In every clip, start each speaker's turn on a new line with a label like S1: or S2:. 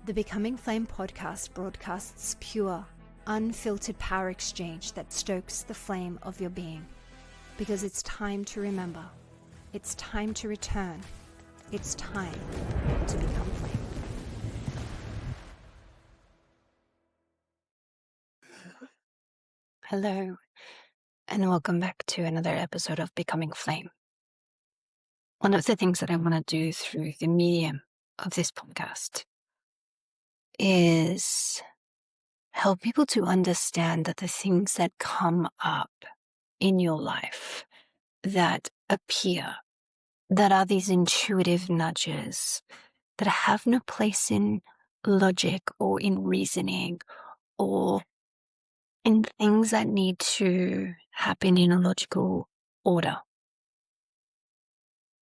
S1: The Becoming Flame podcast broadcasts pure, unfiltered power exchange that stokes the flame of your being. Because it's time to remember. It's time to return. It's time to become flame.
S2: Hello, and welcome back to another episode of Becoming Flame. One of the things that I want to do through the medium of this podcast is help people to understand that the things that come up in your life that appear, that are these intuitive nudges that have no place in logic or in reasoning or in things that need to happen in a logical order,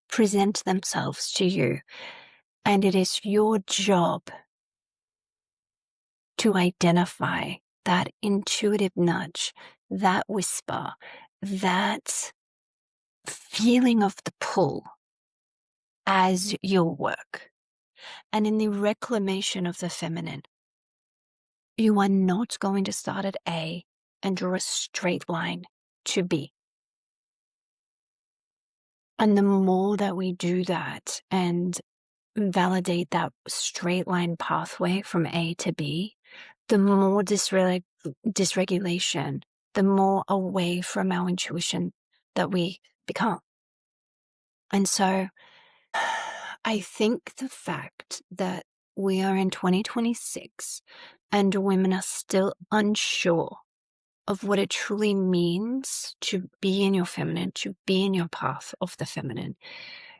S2: present themselves to you. And it is your job to identify that intuitive nudge, that whisper, that feeling of the pull as your work. And in the reclamation of the feminine, you are not going to start at A and draw a straight line to B. And the more that we do that and validate that straight line pathway from A to B, the more dysregulation, the more away from our intuition that we become. And so I think the fact that we are in 2026 and women are still unsure of what it truly means to be in your feminine, to be in your path of the feminine,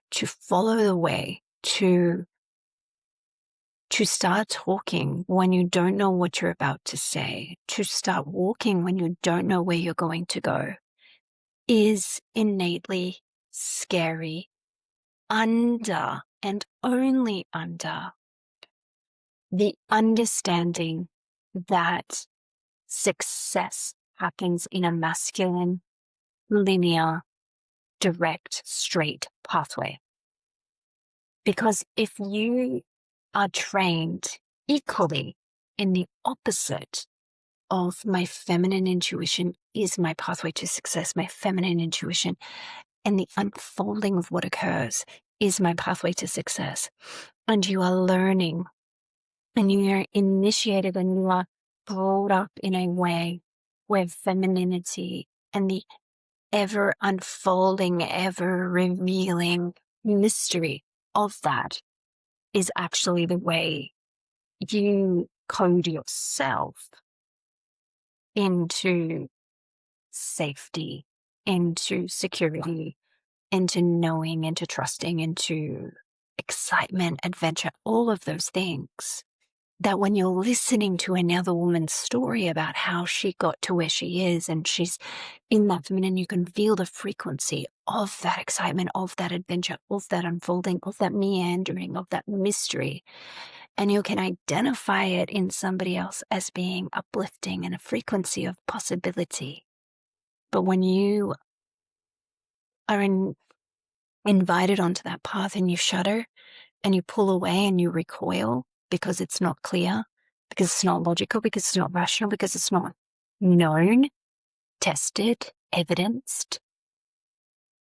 S2: to follow the way, to start talking when you don't know what you're about to say, to start walking when you don't know where you're going to go, is innately scary under and only under the understanding that success happens in a masculine, linear, direct, straight pathway. Because if you are trained equally in the opposite of my feminine intuition is my pathway to success, my feminine intuition and the unfolding of what occurs is my pathway to success. And you are learning and you are initiated and you are brought up in a way where femininity and the ever unfolding, ever revealing mystery of that is actually the way you code yourself into safety, into security, into knowing, into trusting, into excitement, adventure, all of those things. That when you're listening to another woman's story about how she got to where she is and she's in that feminine, you can feel the frequency of that excitement, of that adventure, of that unfolding, of that meandering, of that mystery. And you can identify it in somebody else as being uplifting and a frequency of possibility. But when you are invited onto that path and you shudder and you pull away and you recoil, because it's not clear, because it's not logical, because it's not rational, because it's not known, tested, evidenced.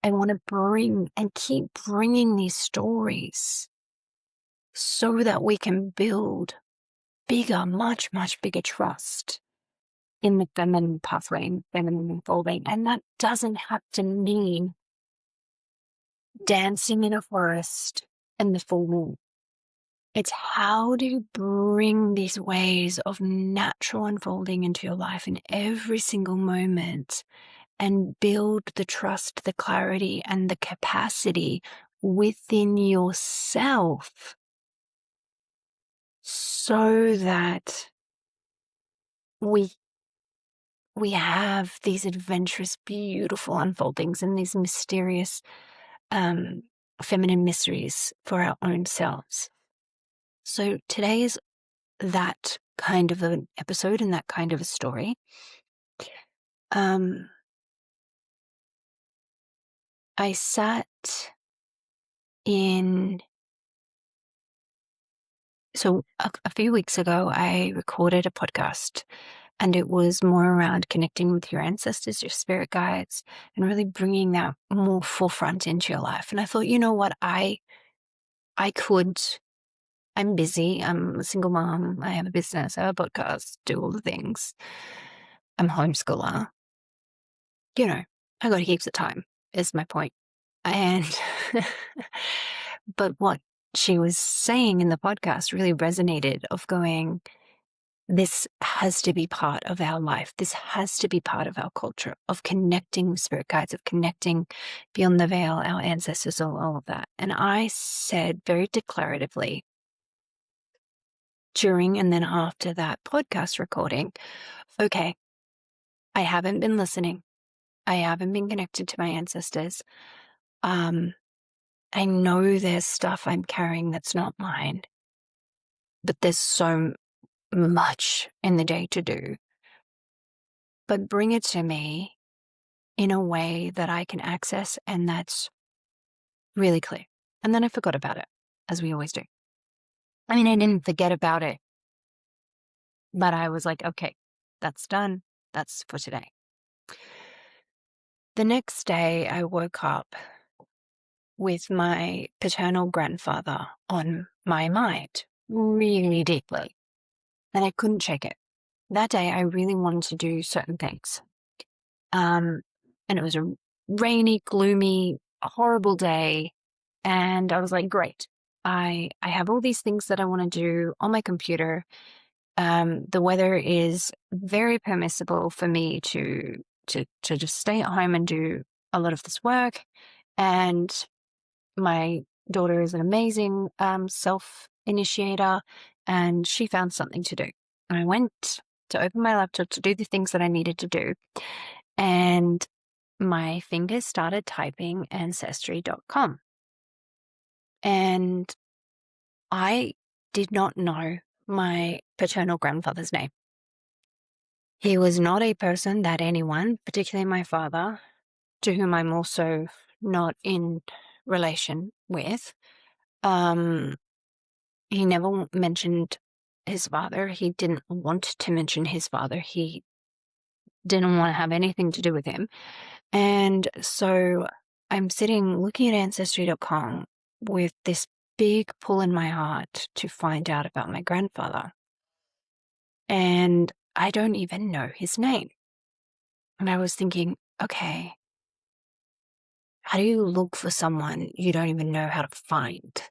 S2: I want to bring and keep bringing these stories so that we can build bigger, much, much bigger trust in the feminine pathway and feminine unfolding. And that doesn't have to mean dancing in a forest and the full moon. It's how do you bring these ways of natural unfolding into your life in every single moment and build the trust, the clarity, and the capacity within yourself so that we have these adventurous, beautiful unfoldings and these mysterious feminine mysteries for our own selves. So today is that kind of an episode and that kind of a story. I sat in So a few weeks ago, I recorded a podcast, and it was more around connecting with your ancestors, your spirit guides, and really bringing that more forefront into your life. And I thought, you know what, I could. I'm busy. I'm a single mom. I have a business. I have a podcast. Do all the things. I'm a homeschooler. You know, I got heaps of time. Is my point. And but what she was saying in the podcast really resonated. Of going, this has to be part of our life. This has to be part of our culture of connecting with spirit guides, of connecting beyond the veil, our ancestors, all of that. And I said very declaratively during and then after that podcast recording, okay, I haven't been listening. I haven't been connected to my ancestors. I know there's stuff I'm carrying that's not mine, but there's so much in the day to do. But bring it to me in a way that I can access and that's really clear. And then I forgot about it, as we always do. I mean, I didn't forget about it, but I was like, okay, that's done. That's for today. The next day, I woke up with my paternal grandfather on my mind really deeply, and I couldn't shake it. That day, I really wanted to do certain things. And it was a rainy, gloomy, horrible day. And I was like, great. I have all these things that I want to do on my computer. The weather is very permissible for me to just stay at home and do a lot of this work. And my daughter is an amazing self-initiator, and she found something to do. And I went to open my laptop to do the things that I needed to do. And my fingers started typing ancestry.com. And I did not know my paternal grandfather's name. He was not a person that anyone, particularly my father, to whom I'm also not in relation with, he never mentioned his father. He didn't want to mention his father. He didn't want to have anything to do with him. And so I'm sitting looking at ancestry.com with this big pull in my heart to find out about my grandfather. And I don't even know his name. And I was thinking, okay, how do you look for someone you don't even know how to find?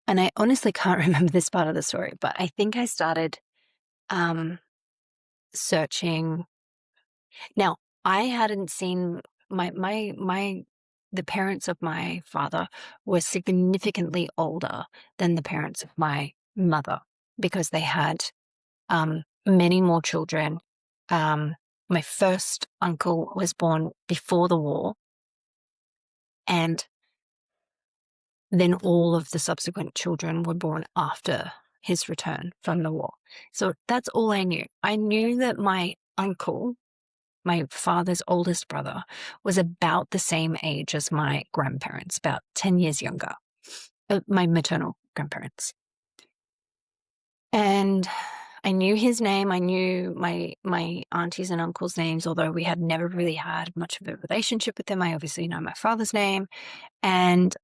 S2: And I honestly can't remember this part of the story, but I think I started searching. Now, I hadn't seen the parents of my father were significantly older than the parents of my mother because they had many more children. My first uncle was born before the war, and then all of the subsequent children were born after his return from the war. So that's all I knew. I knew that my uncle, my father's oldest brother, was about the same age as my grandparents, about 10 years younger, my maternal grandparents. And I knew his name. I knew my aunties and uncles' names, although we had never really had much of a relationship with them. I obviously know my father's name. And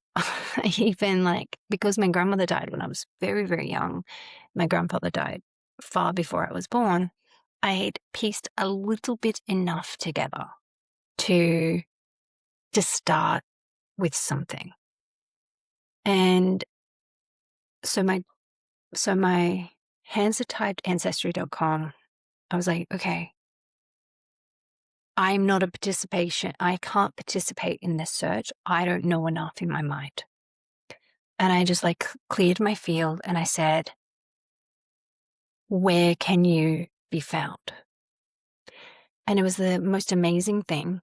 S2: even because my grandmother died when I was very, very young, my grandfather died far before I was born, I had pieced a little bit enough together to start with something. And so my hands are typed ancestry.com. I was like, okay, I'm not a participation. I can't participate in this search. I don't know enough in my mind. And I just cleared my field and I said, where can you be found? And it was the most amazing thing.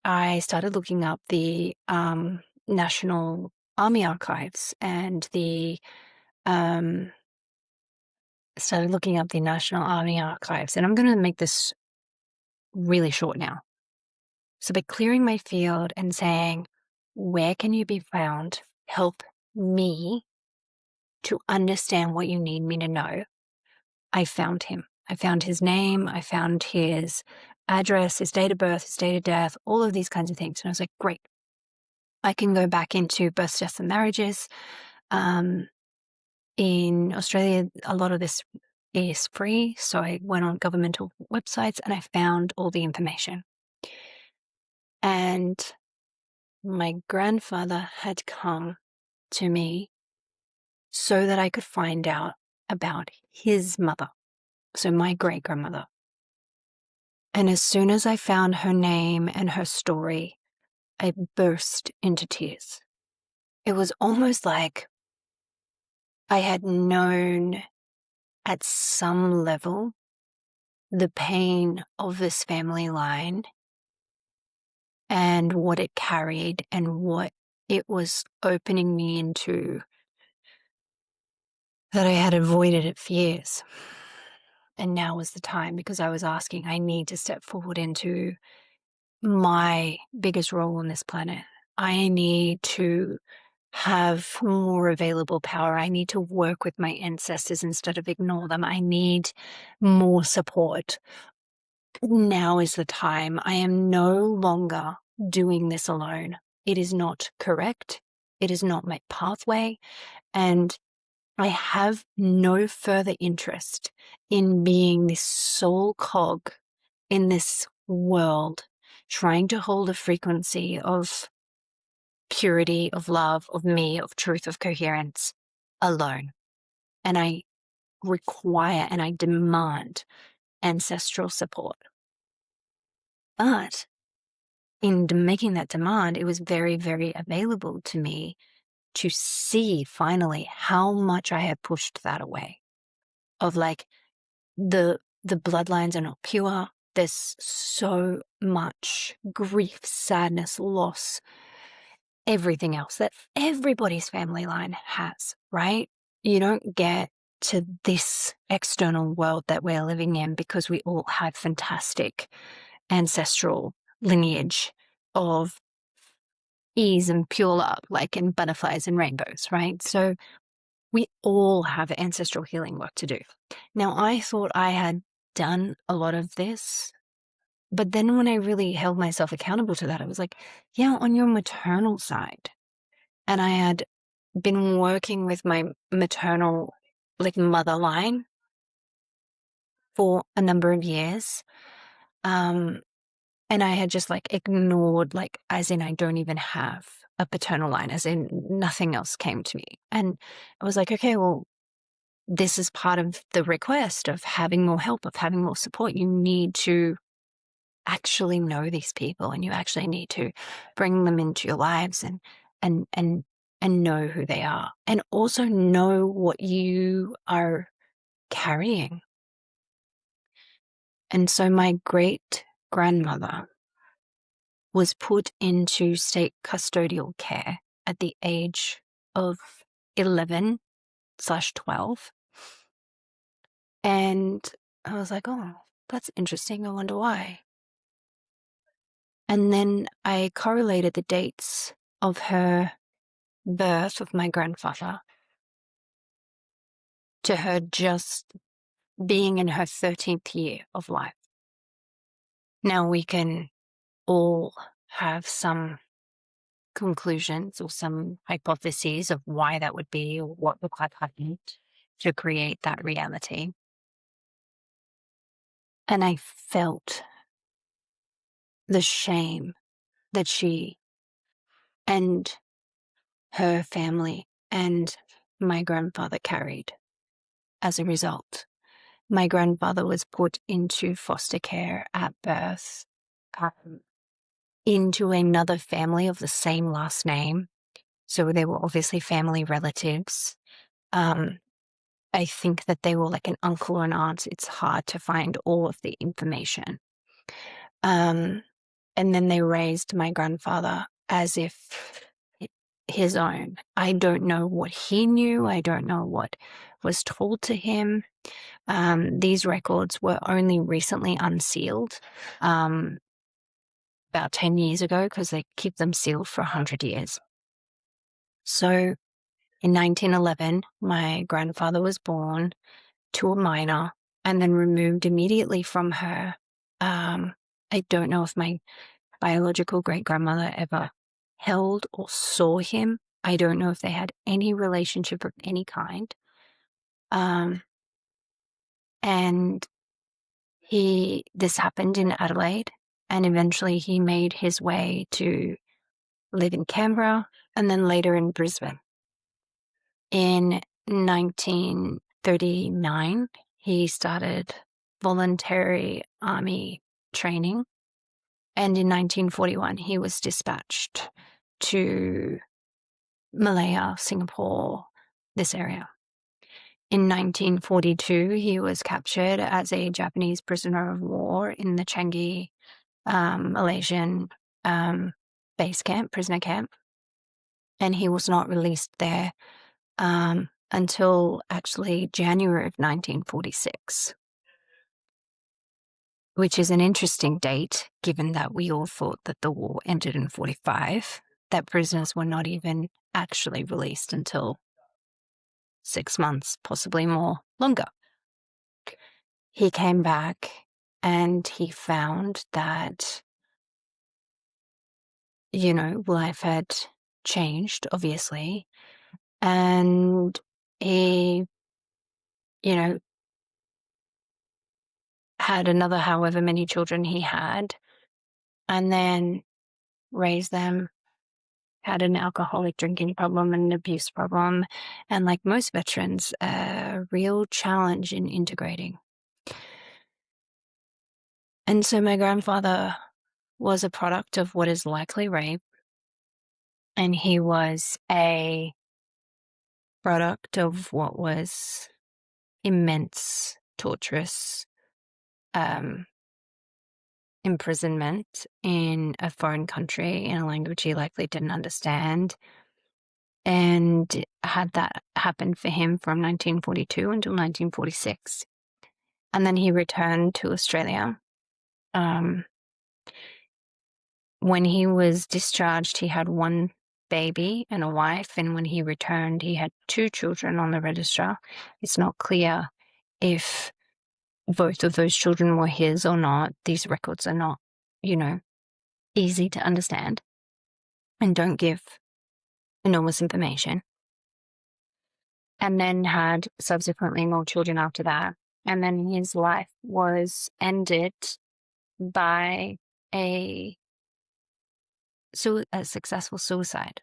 S2: I started looking up the National Army Archives and started looking up the National Army Archives. And I'm going to make this really short now. So by clearing my field and saying, where can you be found? Help me to understand what you need me to know, I found him. I found his name. I found his address, his date of birth, his date of death, all of these kinds of things. And I was like, great. I can go back into births, deaths, and marriages. In Australia, a lot of this is free. So I went on governmental websites and I found all the information. And my grandfather had come to me so that I could find out about his mother. So my great grandmother. And as soon as I found her name and her story, I burst into tears. It was almost like I had known at some level the pain of this family line and what it carried and what it was opening me into that I had avoided it for years. And now was the time, because I was asking, I need to step forward into my biggest role on this planet. I need to have more available power. I need to work with my ancestors instead of ignore them. I need more support. Now is the time. I am no longer doing this alone. It is not correct. It is not my pathway. And I have no further interest in being this sole cog in this world, trying to hold a frequency of purity, of love, of me, of truth, of coherence alone. And I require and I demand ancestral support. But in making that demand, it was very, very available to me to see finally how much I had pushed that away. Of like, the bloodlines are not pure. There's so much grief, sadness, loss, everything else that everybody's family line has, right? You don't get to this external world that we're living in because we all have fantastic ancestral lineage of ease and pure love, like in butterflies and rainbows, right? So we all have ancestral healing work to do. Now, I thought I had done a lot of this, but then when I really held myself accountable to that, I was like, yeah, on your maternal side. And I had been working with my maternal, like, mother line for a number of years. And I had just like ignored, like, as in I don't even have a paternal line, as in nothing else came to me. And I was like, okay, well, this is part of the request of having more help, of having more support. You need to actually know these people, and you actually need to bring them into your lives and know who they are, and also know what you are carrying. And so my great grandmother was put into state custodial care at the age of 11/12. And I was like, oh, that's interesting. I wonder why. And then I correlated the dates of her birth of my grandfather to her just being in her 13th year of life. Now we can all have some conclusions or some hypotheses of why that would be or what would have happened to create that reality. And I felt the shame that she and her family and my grandfather carried as a result. My grandfather was put into foster care at birth, into another family of the same last name. So they were obviously family relatives. I think that they were like an uncle or an aunt. It's hard to find all of the information. And then they raised my grandfather as if his own. I don't know what he knew. I don't know what was told to him. These records were only recently unsealed, about 10 years ago, because they keep them sealed for 100 years. So In 1911, my grandfather was born to a minor and then removed immediately from her. I don't know if my biological great-grandmother ever held or saw him. I don't know if they had any relationship of any kind. And this happened in Adelaide, and eventually he made his way to live in Canberra and then later in Brisbane. In 1939, he started voluntary army training, and in 1941 he was dispatched to Malaya, Singapore, this area. In 1942, he was captured as a Japanese prisoner of war in the Changi, Malaysian base camp, prisoner camp, and he was not released there until actually January of 1946, which is an interesting date, given that we all thought that the war ended in 45, that prisoners were not even actually released until 6 months, possibly longer. He came back and he found that, life had changed, obviously, and he, had another however many children he had, and then raised them, had an alcoholic drinking problem and an abuse problem, and like most veterans, a real challenge in integrating. And so my grandfather was a product of what is likely rape, and he was a product of what was immense, torturous imprisonment in a foreign country in a language he likely didn't understand. And had that happened for him from 1942 until 1946. And then he returned to Australia. When he was discharged, he had one baby and a wife, and when he returned, he had 2 children on the register. It's not clear if both of those children were his or not. These records are not, easy to understand and don't give enormous information. And then had subsequently more children after that. And then his life was ended by a successful suicide.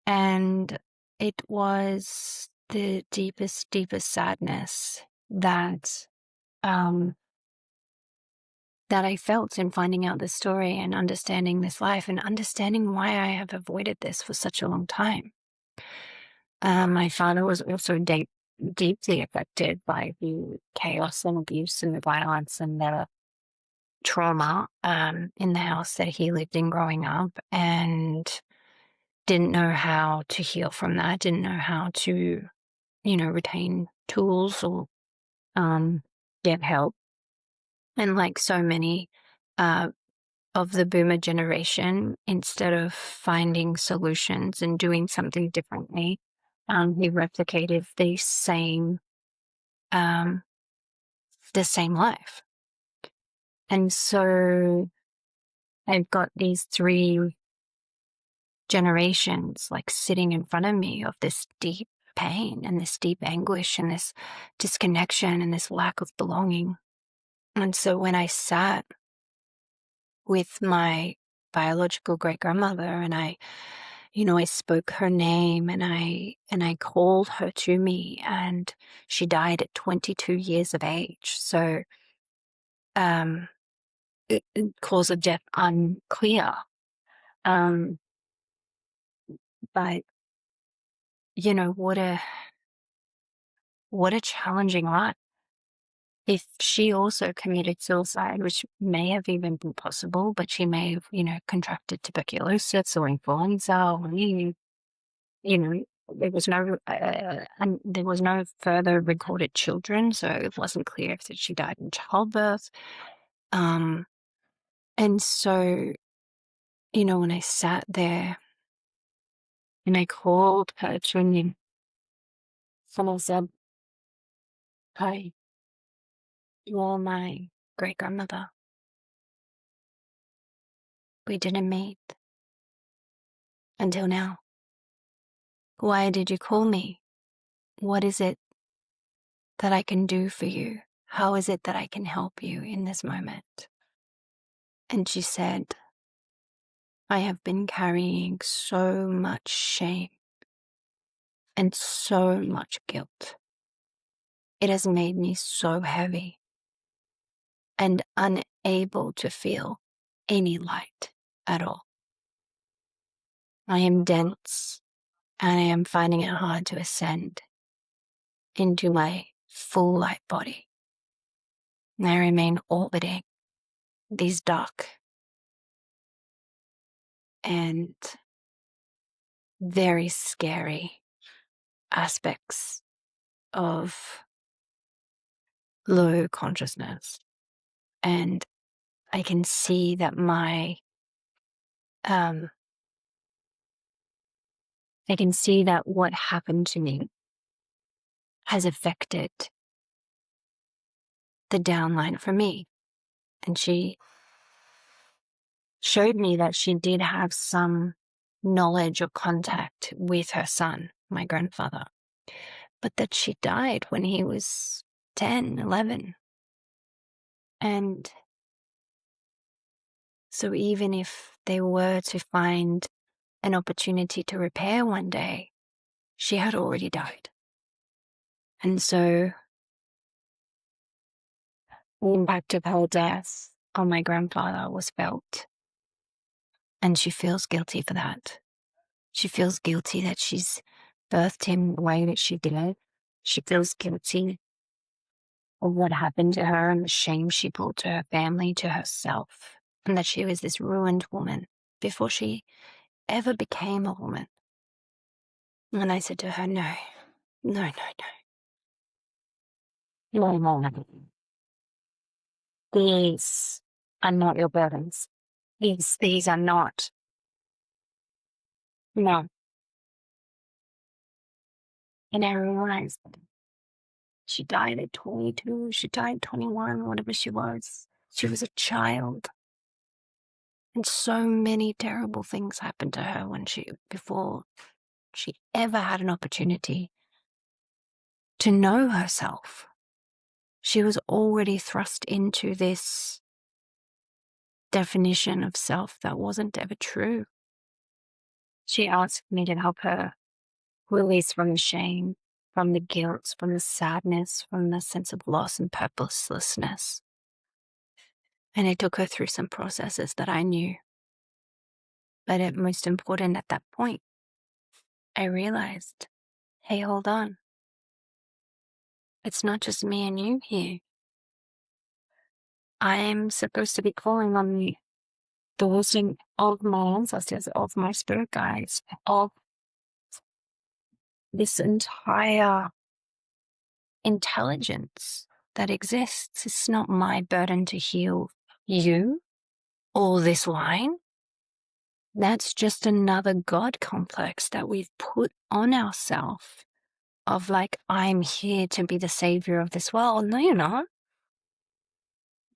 S2: And it was the deepest, deepest sadness that I felt in finding out this story and understanding this life and understanding why I have avoided this for such a long time. My father was also deeply affected by the chaos and abuse and the violence and the trauma in the house that he lived in growing up, and didn't know how to heal from that, didn't know how to, retain tools or get help. And like so many of the boomer generation, instead of finding solutions and doing something differently, he replicated the same life. And so I've got these 3 generations like sitting in front of me of this deep pain and this deep anguish and this disconnection and this lack of belonging. And so when I sat with my biological great-grandmother and I spoke her name and I called her to me, and she died at 22 years of age. So cause of death unclear. But what a challenging life. If she also committed suicide, which may have even been possible, but she may have, contracted tuberculosis or influenza, or, there was no further recorded children, so it wasn't clear if she died in childbirth. And so, when I sat there And I called her to me. And I said, "Hi, you're my great-grandmother. We didn't meet until now. Why did you call me? What is it that I can do for you? How is it that I can help you in this moment?" And she said, "I have been carrying so much shame and so much guilt. It has made me so heavy and unable to feel any light at all. I am dense and I am finding it hard to ascend into my full light body. And I remain orbiting these dark and very scary aspects of low consciousness. And I can see that what happened to me has affected the downline for me." And she showed me that she did have some knowledge or contact with her son, my grandfather, but that she died when he was 10, 11. And so even if they were to find an opportunity to repair one day, she had already died. And so the impact of her death on my grandfather was felt. And she feels guilty for that. She feels guilty that she's birthed him the way that she did. She feels guilty of what happened to her and the shame she brought to her family, to herself, and that she was this ruined woman before she ever became a woman. And I said to her, no, no, no, no, no, no, no. These are not your burdens. These are not. No. And I realized she died at 22, she died at 21, whatever she was. She was a child. And so many terrible things happened to her before she ever had an opportunity to know herself. She was already thrust into this definition of self that wasn't ever true. She asked me to help her release from the shame, from the guilt, from the sadness, from the sense of loss and purposelessness. And I took her through some processes that I knew. But most important at that point, I realized, hey, hold on. It's not just me and you here. I'm supposed to be calling on the wisdom of my ancestors, of my spirit guides, of this entire intelligence that exists. It's not my burden to heal you or this line. That's just another God complex that we've put on ourselves of like, I'm here to be the savior of this world. No, you're not.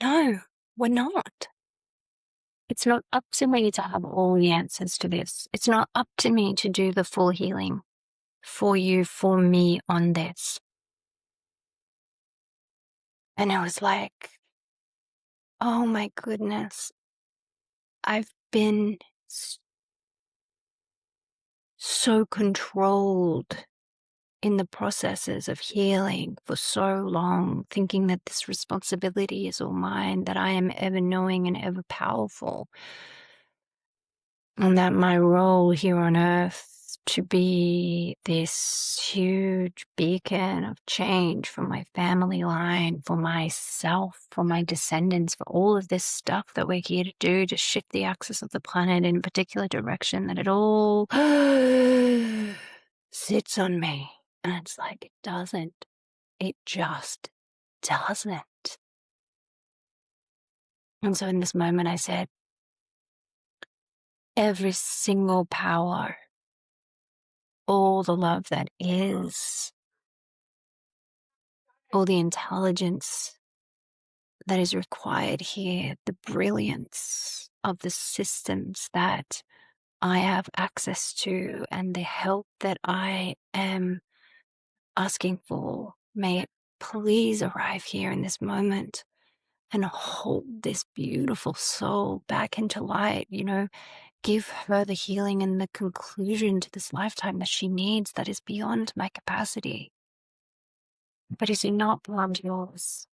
S2: No, we're not. It's not up to me to have all the answers to this. It's not up to me to do the full healing for you, for me on this. And it was like, oh my goodness, I've been so controlled in the processes of healing for so long, thinking that this responsibility is all mine, that I am ever knowing and ever powerful, and that my role here on earth to be this huge beacon of change for my family line, for myself, for my descendants, for all of this stuff that we're here to do to shift the axis of the planet in a particular direction, that it all sits on me. And it's like, it doesn't. It just doesn't. And so in this moment, I said, every single power all the love that is, all the intelligence that is required here, the brilliance of the systems that I have access to, and the help that I am asking for. May it please arrive here in this moment and hold this beautiful soul back into light, give her the healing and the conclusion to this lifetime that she needs, that is beyond my capacity, but is not beyond yours.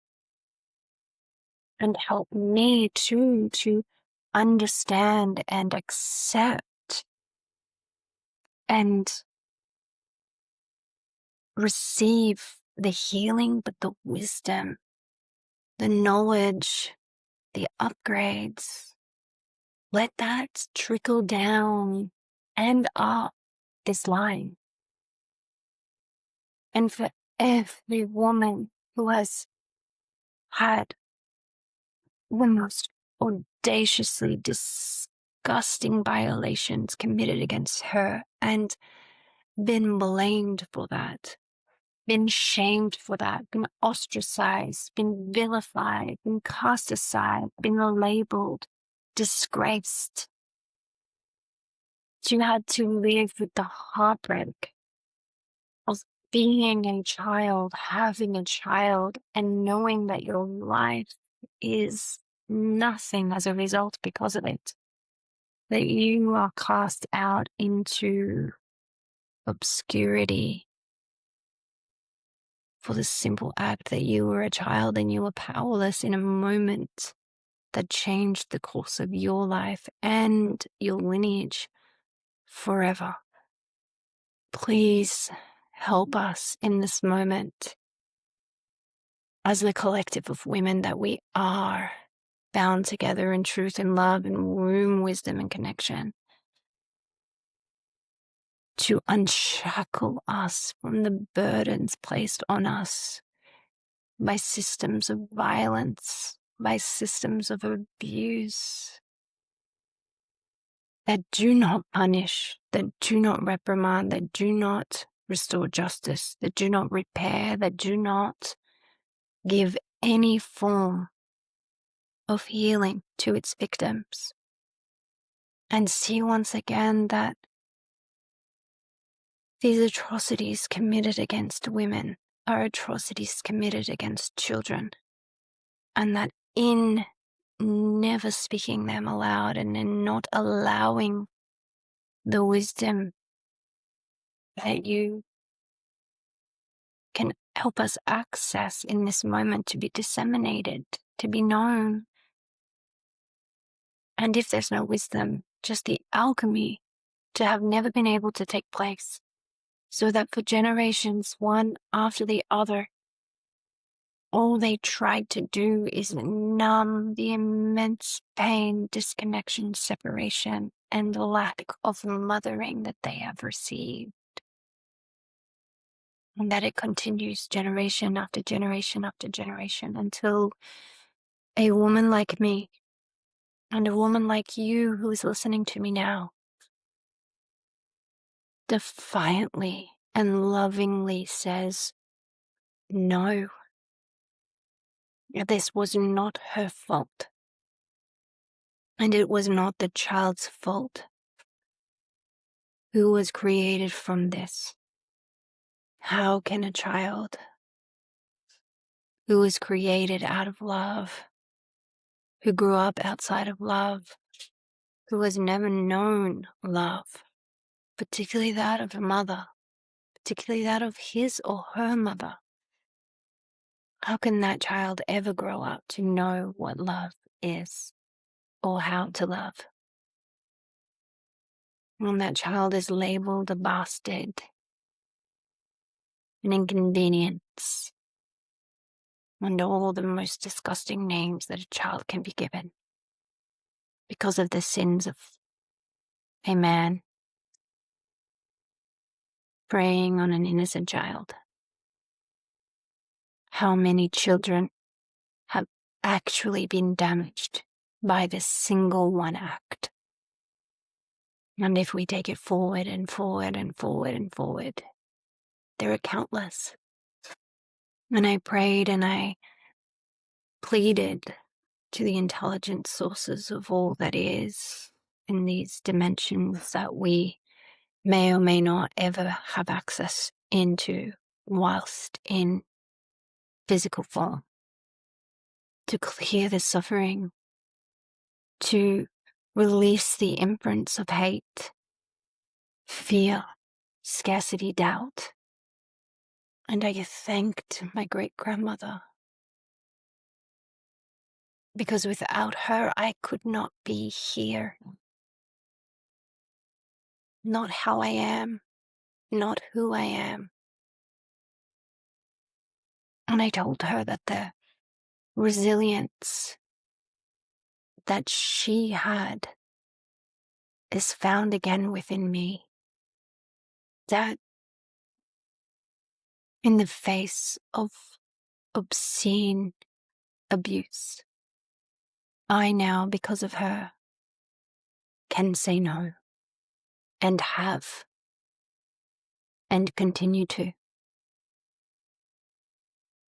S2: And help me too to understand and accept and receive the healing, but the wisdom, the knowledge, the upgrades. Let that trickle down and up this line. And for every woman who has had the most audaciously disgusting violations committed against her and been blamed for that, been shamed for that, been ostracized, been vilified, been cast aside, been labeled, disgraced. You had to live with the heartbreak of being a child, having a child, and knowing that your life is nothing as a result because of it. That you are cast out into obscurity for the simple act that you were a child and you were powerless in a moment that changed the course of your life and your lineage forever. Please help us in this moment as the collective of women that we are, bound together in truth and love and womb wisdom and connection, to unshackle us from the burdens placed on us by systems of violence, by systems of abuse that do not punish, that do not reprimand, that do not restore justice, that do not repair, that do not give any form of healing to its victims. And see once again that these atrocities committed against women are atrocities committed against children, and that in never speaking them aloud and in not allowing the wisdom that you can help us access in this moment to be disseminated, to be known. And if there's no wisdom, just the alchemy to have never been able to take place, so that for generations, one after the other, all they tried to do is numb the immense pain, disconnection, separation, and the lack of mothering that they have received. And that it continues generation after generation after generation until a woman like me and a woman like you who is listening to me now defiantly and lovingly says, no, this was not her fault. And it was not the child's fault who was created from this. How can a child who was created out of love, who grew up outside of love, who has never known love, particularly that of a mother, particularly that of his or her mother, how can that child ever grow up to know what love is or how to love? When that child is labeled a bastard, an inconvenience, and all the most disgusting names that a child can be given because of the sins of a man preying on an innocent child. How many children have actually been damaged by this single one act? And if we take it forward and forward and forward and forward, there are countless. And I prayed and I pleaded to the intelligent sources of all that is in these dimensions that we may or may not ever have access into whilst in physical form, to clear the suffering, to release the imprints of hate, fear, scarcity, doubt. And I thanked my great-grandmother, because without her I could not be here. Not how I am, not who I am. And I told her that the resilience that she had is found again within me. That in the face of obscene abuse, I now, because of her, can say no, and have, and continue to.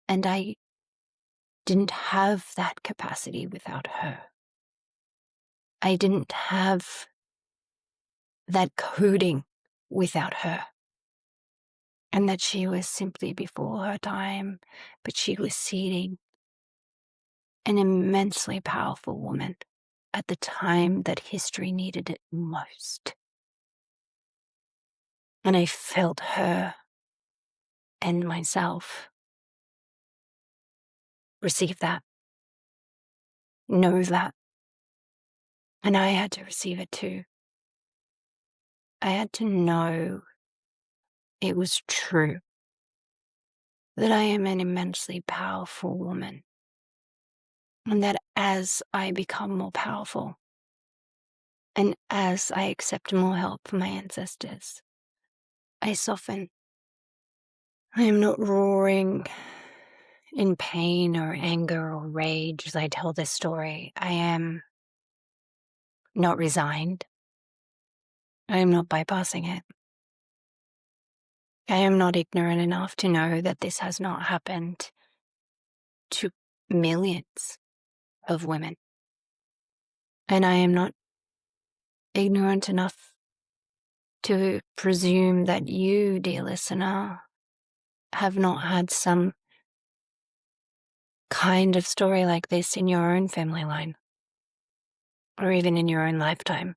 S2: And I didn't have that capacity without her. I didn't have that coding without her. And that she was simply before her time, but she was seeding an immensely powerful woman at the time that history needed it most. And I felt her and myself receive that, know that. And I had to receive it too. I had to know it was true, that I am an immensely powerful woman. And that as I become more powerful, and as I accept more help from my ancestors, I soften. I am not roaring in pain or anger or rage as I tell this story. I am not resigned. I am not bypassing it. I am not ignorant enough to know that this has not happened to millions of women. And I am not ignorant enough to presume that you, dear listener, have not had some kind of story like this in your own family line, or even in your own lifetime,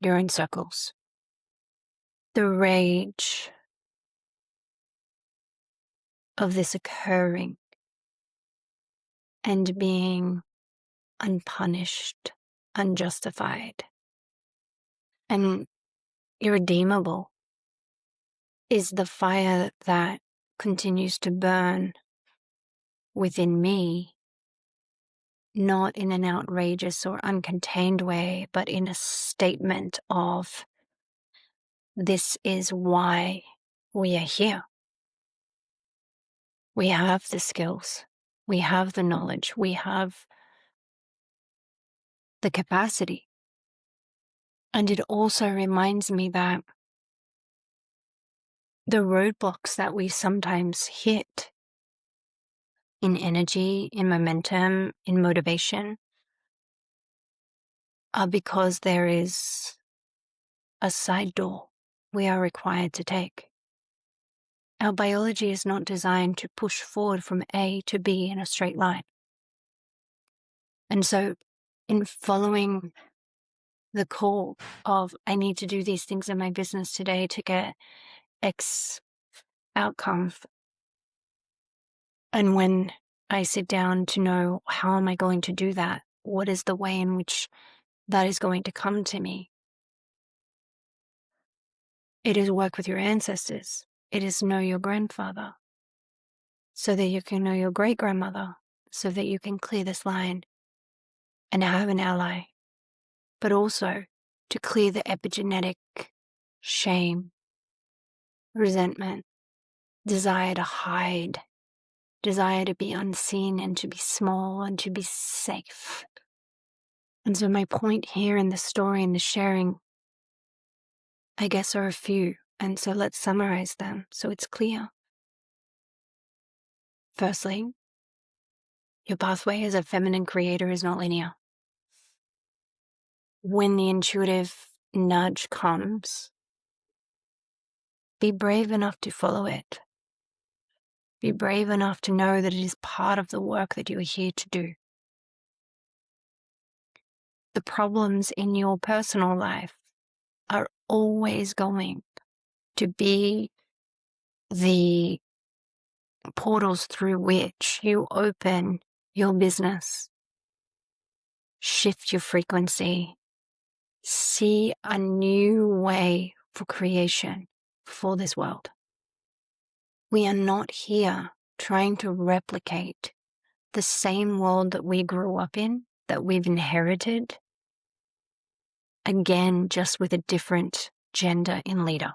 S2: your own circles. The rage of this occurring and being unpunished, unjustified, and irredeemable is the fire that continues to burn within me, not in an outrageous or uncontained way, but in a statement of, this is why we are here. We have the skills, we have the knowledge, we have the capacity. And it also reminds me that the roadblocks that we sometimes hit in energy, in momentum, in motivation, are because there is a side door we are required to take. Our biology is not designed to push forward from A to B in a straight line. And so in following the call of, I need to do these things in my business today to get X outcome, and when I sit down to know, how am I going to do that? What is the way in which that is going to come to me? It is work with your ancestors. It is know your grandfather, so that you can know your great-grandmother, so that you can clear this line and have an ally, but also to clear the epigenetic shame, resentment, desire to hide, desire to be unseen and to be small and to be safe. And so my point here in the story and the sharing I guess, are a few. And so let's summarize them so it's clear. Firstly, your pathway as a feminine creator is not linear. When the intuitive nudge comes, be brave enough to follow it. Be brave enough to know that it is part of the work that you are here to do. The problems in your personal life are always going to be the portals through which you open your business, shift your frequency, see a new way for creation for this world. We are not here trying to replicate the same world that we grew up in, that we've inherited, again, just with a different gender in leader.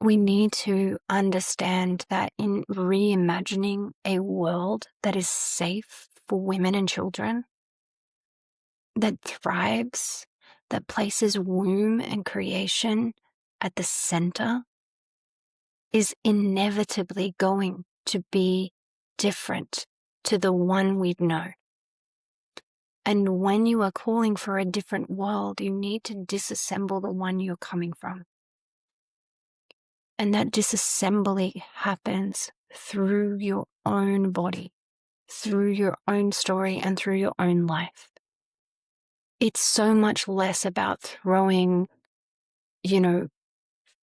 S2: We need to understand that in reimagining a world that is safe for women and children, that thrives, that places womb and creation at the center, is inevitably going to be different to the one we've known. And when you are calling for a different world, you need to disassemble the one you're coming from. And that disassembly happens through your own body, through your own story, and through your own life. It's so much less about throwing,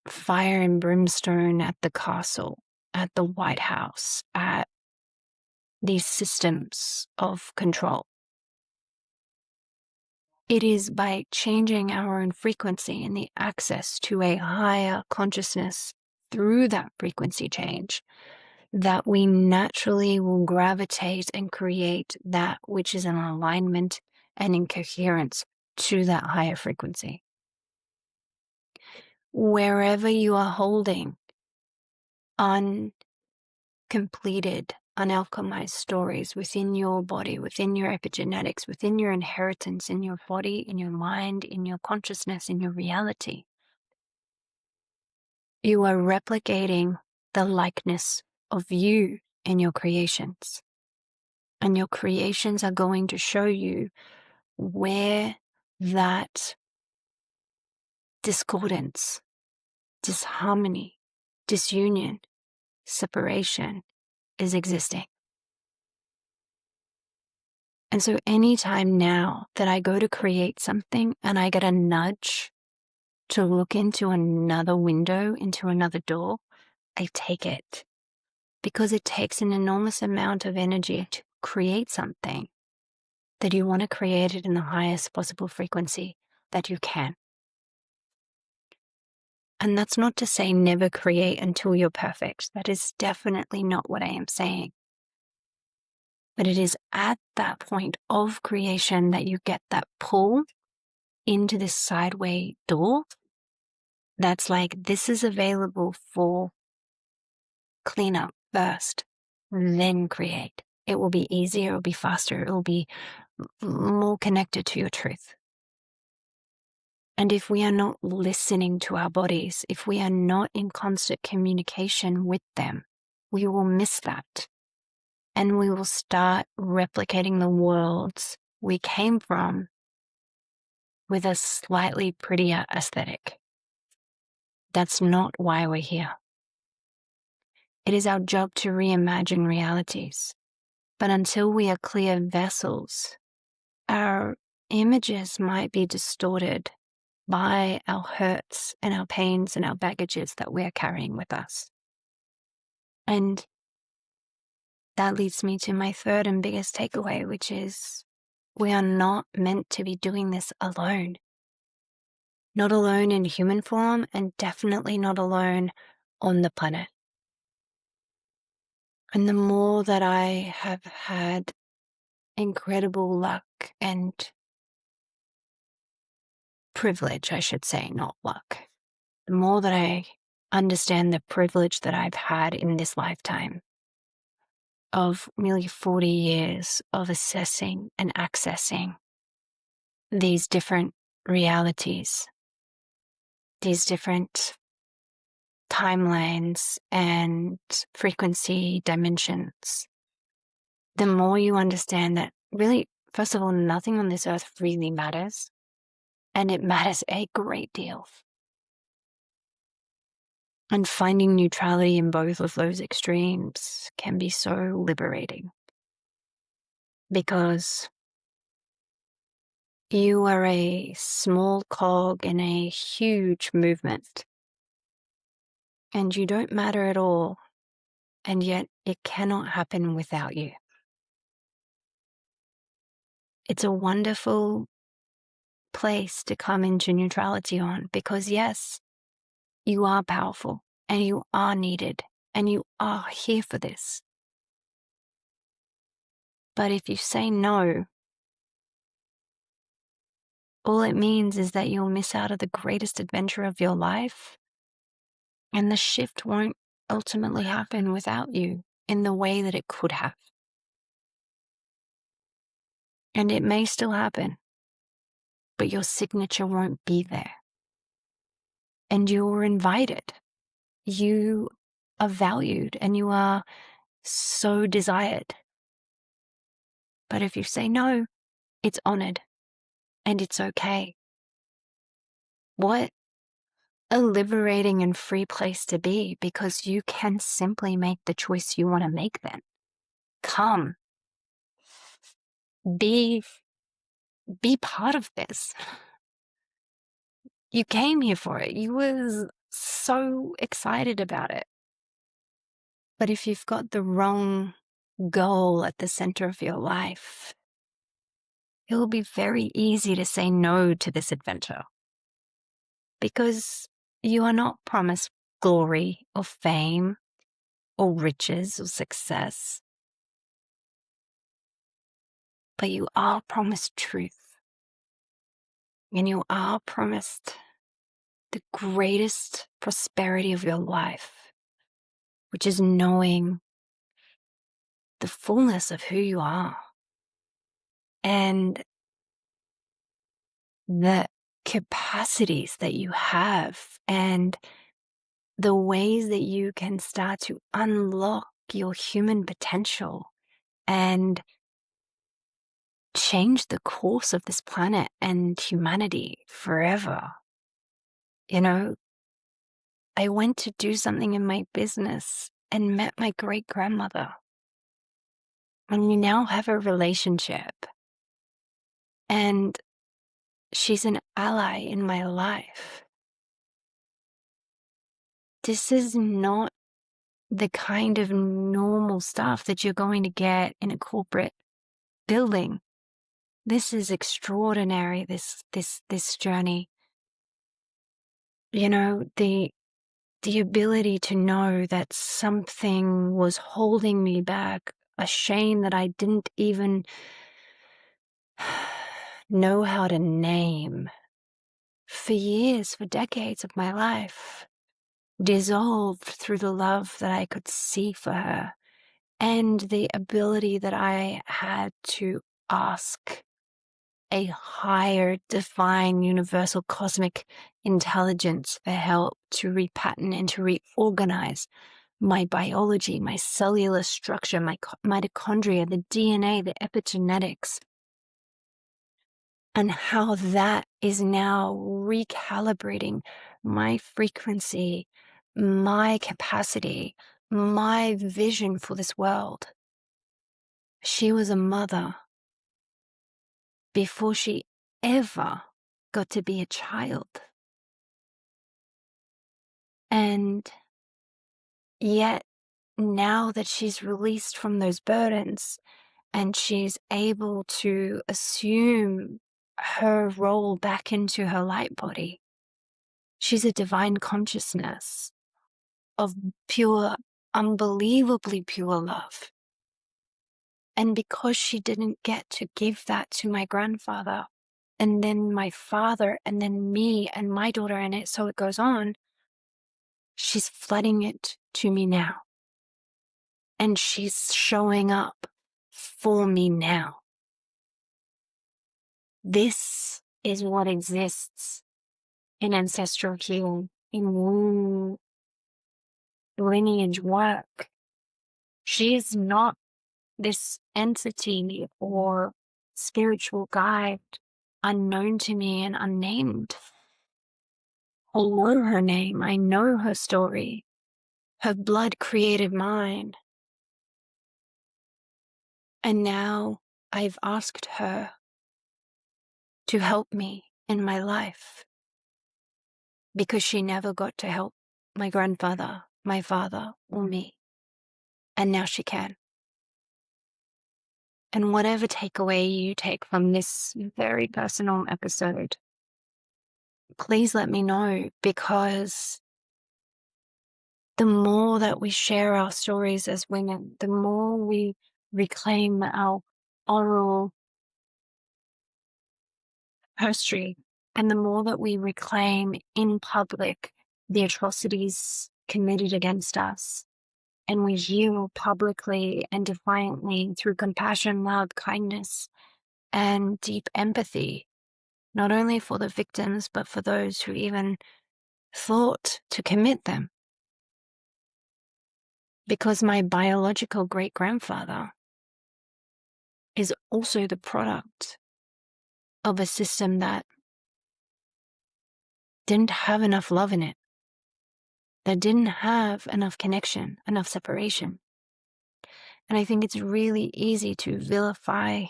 S2: fire and brimstone at the castle, at the White House, at these systems of control. It is by changing our own frequency and the access to a higher consciousness through that frequency change that we naturally will gravitate and create that which is in alignment and in coherence to that higher frequency. Wherever you are holding uncompleted, unalchemized stories within your body, within your epigenetics, within your inheritance, in your body, in your mind, in your consciousness, in your reality, you are replicating the likeness of you in your creations. And your creations are going to show you where that discordance, disharmony, disunion, separation is existing. And so anytime now that I go to create something and I get a nudge to look into another window, into another door, I take it. Because it takes an enormous amount of energy to create something that you want to create it in the highest possible frequency that you can. And that's not to say never create until you're perfect. That is definitely not what I am saying. But it is at that point of creation that you get that pull into this sideway door that's like, this is available for cleanup first, then create. It will be easier, it will be faster, it will be more connected to your truth. And if we are not listening to our bodies, if we are not in constant communication with them, we will miss that. And we will start replicating the worlds we came from with a slightly prettier aesthetic. That's not why we're here. It is our job to reimagine realities. But until we are clear vessels, our images might be distorted by our hurts and our pains and our baggages that we're carrying with us. And that leads me to my third and biggest takeaway, which is we are not meant to be doing this alone. Not alone in human form, and definitely not alone on the planet. And the more that I have had incredible luck and privilege, I should say, not luck, the more that I understand the privilege that I've had in this lifetime of nearly 40 years of assessing and accessing these different realities these different timelines and frequency dimensions, the more you understand that really, first of all, nothing on this earth really matters, and it matters a great deal. And finding neutrality in both of those extremes can be so liberating, because you are a small cog in a huge movement, and you don't matter at all, and yet it cannot happen without you. It's a wonderful place to come into neutrality on, because yes, you are powerful and you are needed and you are here for this. But if you say no, all it means is that you'll miss out on the greatest adventure of your life, and the shift won't ultimately happen without you in the way that it could have. And it may still happen, but your signature won't be there. And you're invited. You are valued and you are so desired. But if you say no, it's honored and it's okay. What a liberating and free place to be, because you can simply make the choice you want to make then. Come. Be part of this. You came here for it. You was so excited about it. But if you've got the wrong goal at the center of your life, it will be very easy to say no to this adventure, because you are not promised glory or fame or riches or success, but you are promised truth, and you are promised the greatest prosperity of your life, which is knowing the fullness of who you are and the capacities that you have and the ways that you can start to unlock your human potential and change the course of this planet and humanity forever. You know, I went to do something in my business and met my great grandmother, and we now have a relationship, and she's an ally in my life. This is not the kind of normal stuff that you're going to get in a corporate building. This is extraordinary, this journey. You know, the ability to know that something was holding me back, a shame that I didn't even know how to name, for years, for decades of my life, dissolved through the love that I could see for her and the ability that I had to ask a higher, divine, universal, cosmic intelligence for help to repattern and to reorganize my biology, my cellular structure, my mitochondria, the DNA, the epigenetics, and how that is now recalibrating my frequency, my capacity, my vision for this world. She was a mother before she ever got to be a child. And yet, now that she's released from those burdens and she's able to assume her role back into her light body, she's a divine consciousness of pure, unbelievably pure love. And because she didn't get to give that to my grandfather, and then my father, and then me and my daughter, and so it goes on, she's flooding it to me now. And she's showing up for me now. This is what exists in ancestral healing, in womb lineage work. She is not this entity or spiritual guide unknown to me and unnamed. I know her name. I know her story. Her blood created mine. And now I've asked her to help me in my life because she never got to help my grandfather, my father, or me. And now she can. And whatever takeaway you take from this very personal episode, please let me know, because the more that we share our stories as women, the more we reclaim our oral history, and the more that we reclaim in public the atrocities committed against us, and we heal publicly and defiantly through compassion, love, kindness, and deep empathy, not only for the victims, but for those who even thought to commit them. Because my biological great-grandfather is also the product of a system that didn't have enough love in it, that didn't have enough connection, enough separation. And I think it's really easy to vilify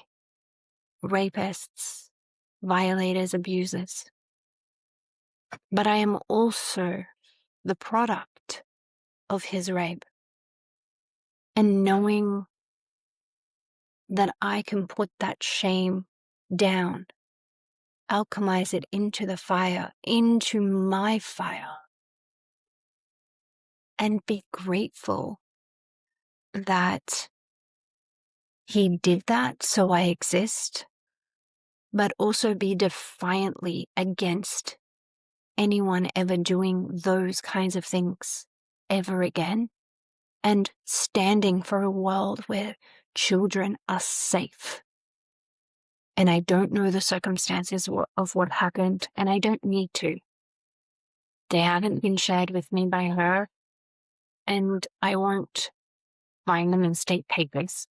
S2: rapists, violators, abusers. But I am also the product of his rape. And knowing that I can put that shame down, alchemize it into the fire, into my fire, and be grateful that he did that so I exist, but also be defiantly against anyone ever doing those kinds of things ever again, and standing for a world where children are safe. And I don't know the circumstances of what happened, and I don't need to. They haven't been shared with me by her, and I won't find them in state papers.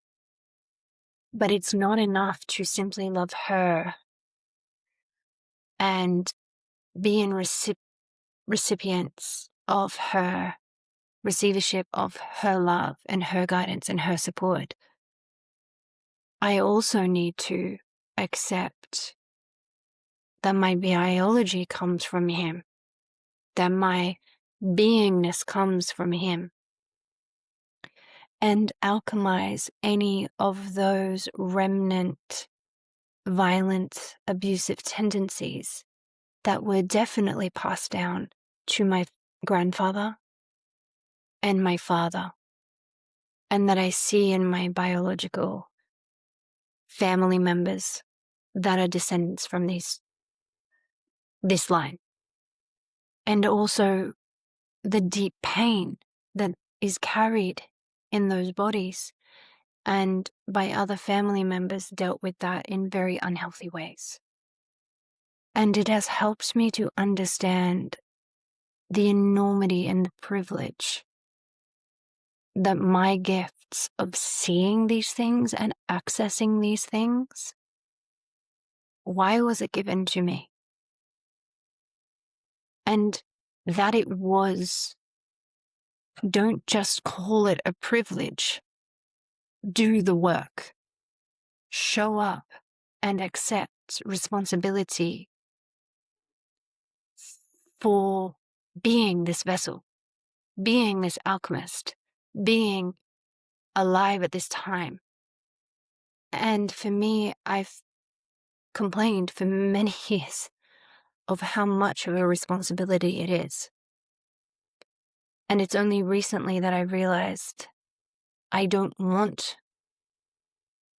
S2: But it's not enough to simply love her and be in recipients of her receivership of her love and her guidance and her support. I also need to accept that my biology comes from him, that my beingness comes from him, and alchemize any of those remnant, violent, abusive tendencies that were definitely passed down to my grandfather and my father, and that I see in my biological family members that are descendants from this line. And also the deep pain that is carried in those bodies, and by other family members dealt with that in very unhealthy ways. And it has helped me to understand the enormity and the privilege that my gifts of seeing these things and accessing these things, why was it given to me? And that it was, don't just call it a privilege. Do the work. Show up and accept responsibility for being this vessel, being this alchemist, being alive at this time. And for me, I've complained for many years of how much of a responsibility it is. And it's only recently that I realized I don't want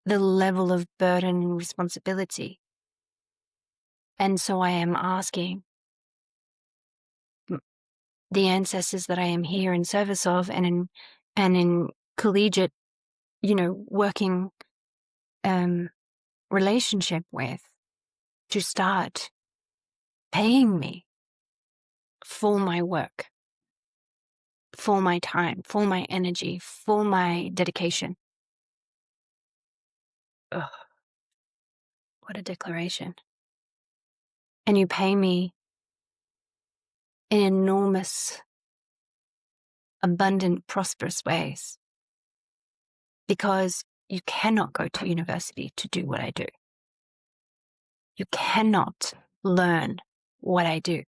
S2: the level of burden and responsibility. And so I am asking the ancestors that I am here in service of and in collegiate, working relationship with, to start paying me for my work, for my time, for my energy, for my dedication. Ugh, what a declaration. And you pay me in enormous, abundant, prosperous ways because you cannot go to university to do what I do. You cannot learn what I do.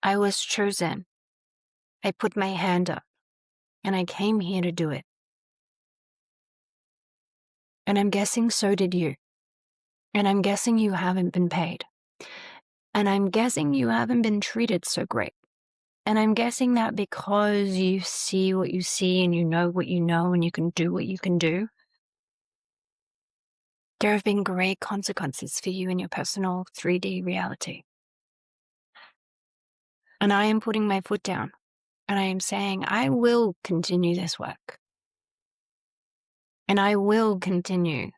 S2: I was chosen. I put my hand up and I came here to do it. And I'm guessing so did you. And I'm guessing you haven't been paid. And I'm guessing you haven't been treated so great. And I'm guessing that because you see what you see and you know what you know and you can do what you can do, there have been great consequences for you in your personal 3D reality. And I am putting my foot down and I am saying, I will continue this work. And I will continue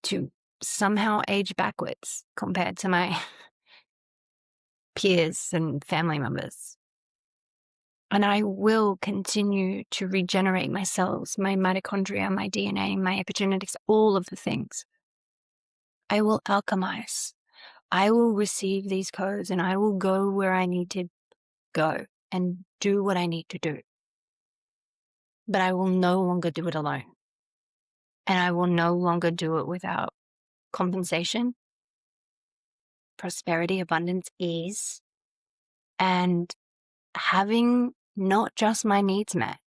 S2: to somehow age backwards compared to my peers and family members. And I will continue to regenerate my cells, my mitochondria, my DNA, my epigenetics, all of the things. I will alchemize. I will receive these codes and I will go where I need to go and do what I need to do. But I will no longer do it alone. And I will no longer do it without compensation, prosperity, abundance, ease, and having not just my needs met,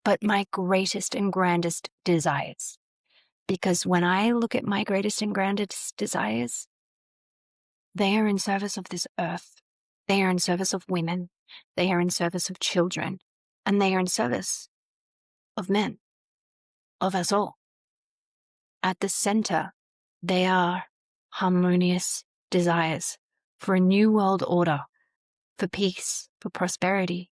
S2: but my greatest and grandest desires. Because when I look at my greatest and grandest desires, they are in service of this earth. They are in service of women. They are in service of children. And they are in service of men, of us all. At the center, they are harmonious desires for a new world order, for peace, for prosperity,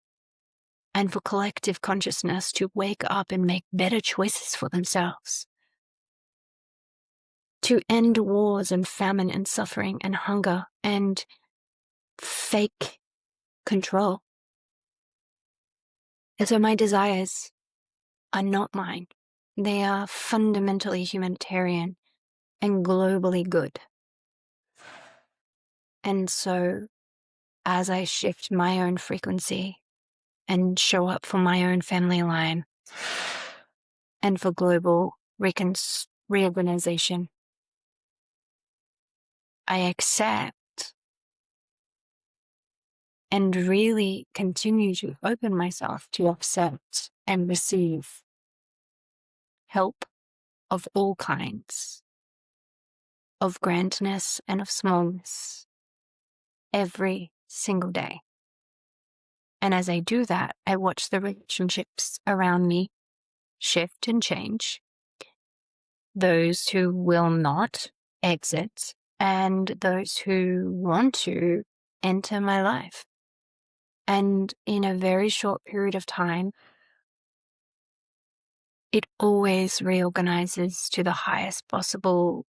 S2: and for collective consciousness to wake up and make better choices for themselves. To end wars and famine and suffering and hunger and fake control. And so my desires are not mine. They are fundamentally humanitarian and globally good. And so as I shift my own frequency and show up for my own family line and for global reorganization, I accept and really continue to open myself to accept and receive help of all kinds, of grandness and of smallness, every single day. And as I do that, I watch the relationships around me shift and change. Those who will not exit and those who want to enter my life. And in a very short period of time, it always reorganizes to the highest possible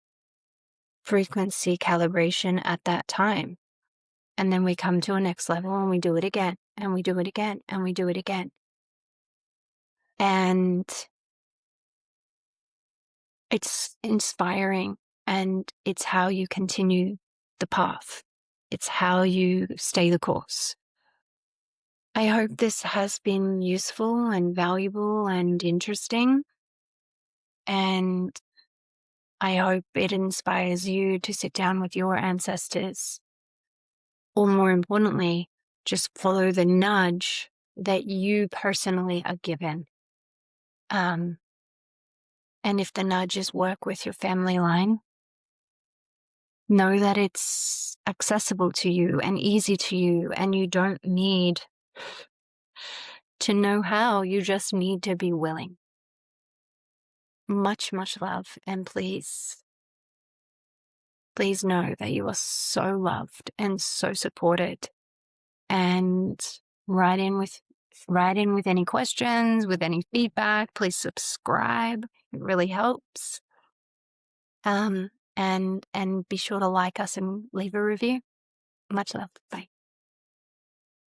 S2: frequency calibration at that time. And then we come to a next level and we do it again, and we do it again, and we do it again. And it's inspiring, and it's how you continue the path. It's how you stay the course. I hope this has been useful and valuable and interesting. And I hope it inspires you to sit down with your ancestors. Or more importantly, just follow the nudge that you personally are given. And if the nudge is work with your family line, know that it's accessible to you and easy to you, and you don't need to know how, you just need to be willing. Much, much love, and please know that you are so loved and so supported. And write in with any questions, with any feedback. Please subscribe. It really helps. And be sure to like us and leave a review. Much love. Bye.